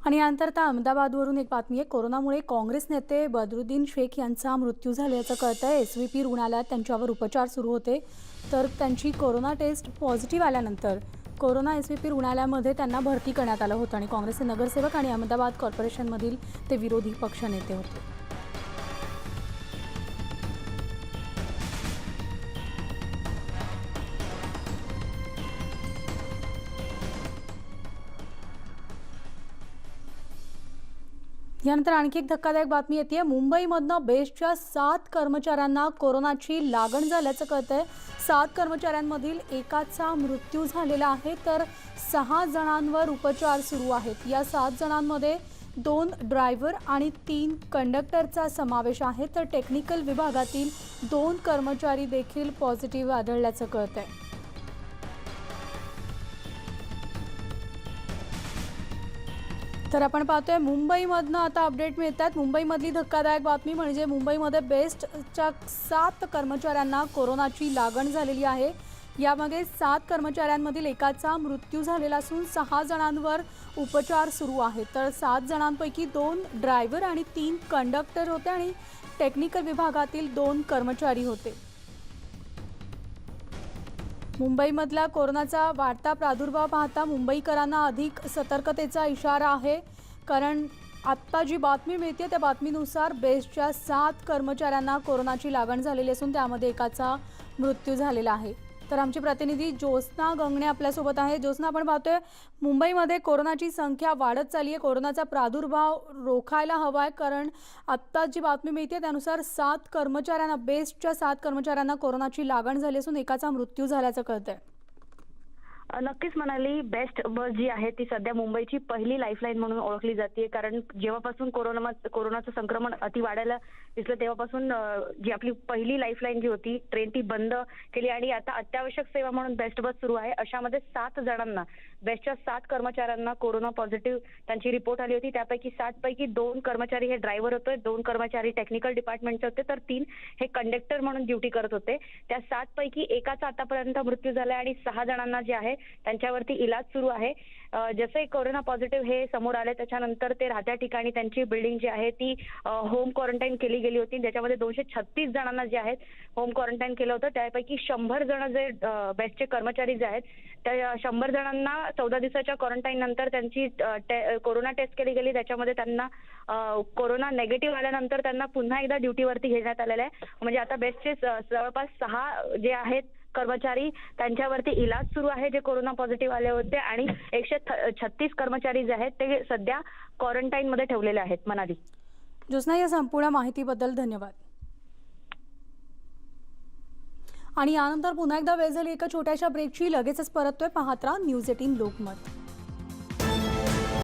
आणि यानंतर आता अहमदाबादवरून एक बातमी आहे। कोरोनामुळे काँग्रेस नेते बदरुद्दीन शेख यांचा मृत्यू झाल्याचं कळतंय। एसव्हीपी रुग्णालयात त्यांच्यावर उपचार सुरू होते, तर त्यांची कोरोना टेस्ट पॉझिटिव्ह आल्यानंतर कोरोना एसव्हीपी रुग्णालयामध्ये त्यांना भरती करण्यात आलं होतं आणि काँग्रेसचे नगरसेवक आणि अहमदाबाद कॉर्पोरेशनमधील ते विरोधी पक्षनेते होते। यानंतर आणखी एक धक्कादायक बातमी येते। मुंबईमधनं बेस्टच्या 7 कर्मचाऱ्यांना कोरोनाची लागण झाल्याचं कळतंय। 7 कर्मचाऱ्यांमधील एकाचा मृत्यू झालेला आहे, तर 6 जणांवर उपचार सुरू आहेत। या 7 जणांमध्ये 2 ड्रायव्हर आणि 3 कंडक्टरचा समावेश आहे, तर टेक्निकल विभागातील 2 कर्मचारी देखील पॉझिटिव्ह आढळल्याचं कळतंय। तर आपण पाहतोय मुंबईमधनं आता अपडेट मिळतात। मुंबईमधली धक्कादायक बातमी म्हणजे मुंबईमध्ये बेस्टच्या 7 कर्मचाऱ्यांना कोरोनाची लागण झालेली आहे। यामध्ये 7 कर्मचाऱ्यांमधील एकाचा मृत्यू झालेला असून 6 जणांवर उपचार सुरू आहेत, तर 7 जणांपैकी 2 ड्रायव्हर आणि 3 कंडक्टर होते आणि टेक्निकल विभागातील 2 कर्मचारी होते। मुंबईमधला कोरोनाचा वाढता प्रादुर्भाव पाहता मुंबईकरांना अधिक सतर्कतेचा इशारा आहे, कारण आत्ता जी बातमी मिळते त्या बातमीनुसार बेस्टच्या 7 कर्मचाऱ्यांना कोरोनाची लागण झालेली असून त्यामध्ये एकाचा मृत्यू झालेला आहे। तर आमची प्रतिनिधी ज्योत्स्ना गंगणे आपल्यासोबत आहे। ज्योत्स्ना, आपण पाहतोय मुंबईमध्ये कोरोनाची संख्या वाढत चालली आहे, कोरोनाचा प्रादुर्भाव रोखायला हवा आहे, कारण आत्ता जी बातमी मिळते त्यानुसार 7 कर्मचाऱ्यांना बेस्टच्या 7 कर्मचाऱ्यांना कोरोनाची लागण झाली असून एकाचा मृत्यू झाल्याचं कळतंय। नक्कीच म्हणाली, बेस्ट बस जी आहे ती सध्या मुंबईची पहिली लाईफलाईन म्हणून ओळखली जाते, कारण जेव्हापासून कोरोनाचं संक्रमण अति वाढायला दिसलं तेव्हापासून जी आपली पहिली लाईफलाईन जी होती ट्रेन ती बंद केली आणि आता अत्यावश्यक सेवा म्हणून बेस्ट बस सुरू आहे। अशामध्ये 7 जणांना, बेस्टच्या 7 कर्मचाऱ्यांना कोरोना पॉझिटिव्ह त्यांची रिपोर्ट आली होती। त्यापैकी 7 पैकी 2 कर्मचारी हे ड्रायव्हर होते, 2 कर्मचारी टेक्निकल डिपार्टमेंटचे होते, तर 3 हे कंडक्टर म्हणून ड्युटी करत होते। त्या 7 पैकी एकाचा आतापर्यंत मृत्यू झाला आणि 6 जणांना जे आहे त्यांच्यावरती इलाज सुरू आहे। जसे कोरोना पॉझिटिव्ह हे समोर आले त्याच्यानंतर ते राहत्या ठिकाणी त्यांची बिल्डिंग जी आहे ती होम क्वारंटाईन केली गेली होती, ज्याच्यामध्ये 236 जणांना जे आहेत होम क्वारंटाईन केलं होतं। त्यापैकी 100 जण जे बेस्टचे कर्मचारी जे आहेत त्या 100 जणांना 14 दिवसाच्या क्वारंटाईन नंतर त्यांची कोरोना टेस्ट केली गेली, त्याच्यामध्ये त्यांना कोरोना नेगेटिव्ह आल्यानंतर त्यांना पुन्हा एकदा ड्युटीवरती घेण्यात आलेलं आहे। म्हणजे आता बेस्टचे जवळपास 6 जे आहेत कर्मचारी त्यांच्यावरती इलाज सुरू आहे जे कोरोना पॉझिटिव्ह आले होते आणि 136 कर्मचारी जे आहेत ते सध्या क्वारंटाईन मध्ये ठेवलेले आहेत। मनाली, ज्योत्स्ना, या संपूर्ण माहितीबद्दल धन्यवाद। आणि यानंतर पुन्हा एकदा वेळ झाली एका छोट्याशा ब्रेकची। लगेचच परततोय, पाहत राहा न्यूज 18 लोकमत।